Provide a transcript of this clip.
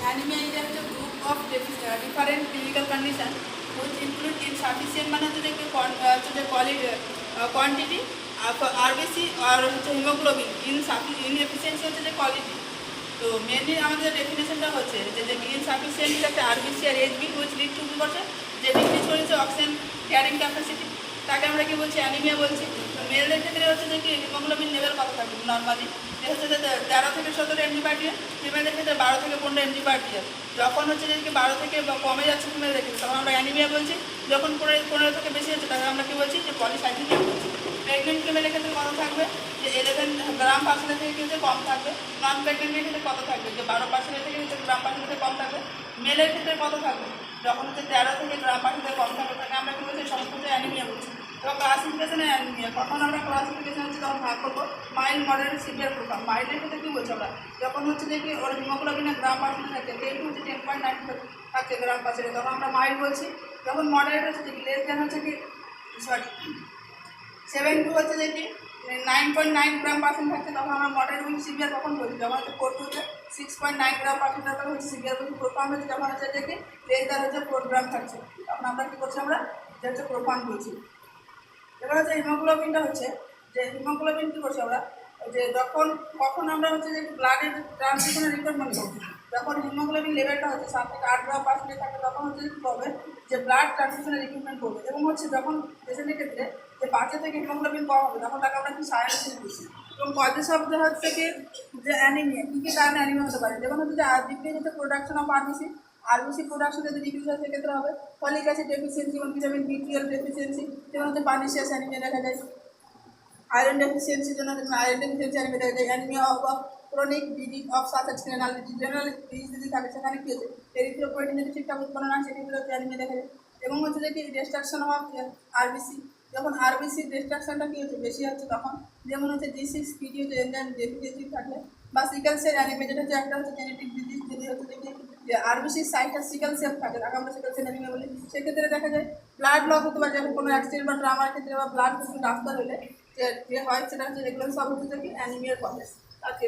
Anaemia is a group of different clinical condition which include insufficient মানে হচ্ছে যে quantity RBC আর হচ্ছে haemoglobin inefficiency হচ্ছে যে কোয়ালিটি। তো মেনলি আমাদের ডেফিনেশনটা হচ্ছে যে ইনসাফিসিয়েন্ট একটা আরবিসি আর এইচবি উইচ লিড টু করছে যে ডিক্রিজ করেছে অক্সিজেন ক্যারিং ক্যাপাসিটি, তাকে আমরা কি বলছি অ্যানিমিয়া বলছি। তো মেলদের ক্ষেত্রে হচ্ছে যে কি হিমোগ্লোবিন লেভেল কত থাকবে নর্মালি হচ্ছে যে 13 থেকে 17 এমজি পার ডিএম, ফিমেলদের ক্ষেত্রে 12 থেকে 15 এমজি পার ডিএম। যখন হচ্ছে যে 12 থেকে কমে যাচ্ছে ফিমেলদের ক্ষেত্রে তখন আমরা অ্যানিমিয়া বলছি, যখন 15 থেকে বেশি হচ্ছে তখন আমরা কি বলছি যে পলিসাইথেমিয়া বলছি। প্রেগনেন্ট ফিমেলের ক্ষেত্রে কত থাকবে যে 11 গ্রাম পার্সেন্টেজ থেকে কিন্তু কম থাকবে, নন প্রেগনেন্টের ক্ষেত্রে কত থাকবে যে 12% থেকে গ্রাম পার্সেন্টেজ কম থাকবে। মেলের ক্ষেত্রে কত থাকবে যখন হচ্ছে 13 থেকে গ্রাম পার্সেন্টেজ কম থাকবে তাকে আমরা কি বলছি সমস্ত অ্যানিমিয়া বলছি। এবং ক্লাসিফিকেশনে অ্যানিমিয়া কখন আমরা ক্লাসিফিকেশন হচ্ছে তখন ভাগ করবো মাইল্ড, মডারেট, সিভিয়ার প্রোগ্রাম। মাইল্ডের ক্ষেত্রে কী বলছি আমরা যখন হচ্ছে যে কি ওর হিমোগ্লোবিনের গ্রাম পার্সেন্টেজ থাকে 10 হচ্ছে 10.9 থাকছে গ্রাম পার্সেন্টেজ তখন আমরা মাইল্ড বলছি। যখন মডারেট হচ্ছে যে কি লেস দেন হচ্ছে কি 7 টু হচ্ছে যে কি 9.9 গ্রাম পার্সেন্ট থাকছে তখন আমরা মডারেট বলছি। সিভিয়ার কখন বলছি যখন হচ্ছে 4 টু হচ্ছে 6.9 গ্রাম পার্সেন্ট তখন হচ্ছে সিভিয়ার বলছি। প্রোফান হচ্ছে যখন হচ্ছে যে কি লেস দেন হচ্ছে 4 গ্রাম থাকছে তখন আমরা কী করছি আমরা যে হচ্ছে প্রোফান বলছি। এবার হচ্ছে হিমোগ্লোবিনটা হচ্ছে যে হিমোগ্লোবিন কী করছি আমরা যে কখন আমরা হচ্ছে যে ব্লাডের ট্রান্সফিউশনের রিকোয়ারমেন্ট করবো যখন হিমোগ্লোবিন লেভেলটা হচ্ছে 7 থেকে 8 গ্রাম পার্সেন্টে থাকে তখন হচ্ছে কী হবে যে ব্লাড ট্রান্সফিউশনের রিকোয়ারমেন্ট করবে। এবং হচ্ছে যখন পেশেন্টের ক্ষেত্রে যে বাচ্চা থেকে হিমোগ্লোবিন কম হবে তখন তাকে আমরা কি সায়ানোসিস বলছি। এবং কজেস অফ হচ্ছে কি যে অ্যানিমিয়া কী কী কারণে অ্যানিমিয়া হতে পারে যেমন হচ্ছে যে ডিক্রিজ হচ্ছে প্রোডাকশন অফ আরবিসি প্রোডাকশন যদি ডিক্রিজ হয় সেক্ষেত্রে হবে ফলিক অ্যাসিড ডেফিসিয়েন্সি এবং ভিটামিন B12 ডেফিসিয়েন্সি যেমন হচ্ছে পার্নিশিয়াস অ্যানিমিয়া দেখা যায়। আয়রন ডেফিসিয়েন্সির জন্য আয়রন ডেফিসিয়েন্সি অ্যানিমিয়া দেখা যায়। Anaemia of chronic disease of sausage general disease যদি থাকে সেখানে কী হচ্ছে এরিথ্রোপয়েটিন যদি ঠিকঠাক উৎপন্ন না সেক্ষেত্রে হচ্ছে অ্যানিমিয়া দেখা যায়। এবং হচ্ছে যে কি ডিস্ট্রাকশন অফ আরবিসি যখন আরবিসির ডিস্ট্রাকশনটা কী হচ্ছে বেশি হচ্ছে তখন যেমন হচ্ছে G6PD হচ্ছে এনজাইম ডেফিসিয়েন্সি থাকলে বা সিকেল সেল অ্যানিমিয়া যেটা হচ্ছে একটা হচ্ছে জেনেটিক ডিজিজ যদি হচ্ছে দেখি যে আরবিসির সাইটটা সিকেল সেল থাকে তাকে আমরা সিকেল সেল অ্যানিমিয়া বলি। সেক্ষেত্রে দেখা যায় ব্লাড লস হতে পারে যখন কোনো অ্যাক্সিডেন্ট বা ট্রামার ক্ষেত্রে বা ব্লাড কিছু রাস্তা হলে যে হয় সেটা হচ্ছে এগুলো সব হচ্ছে যে অ্যানিমিয়ার কজেস। আজকে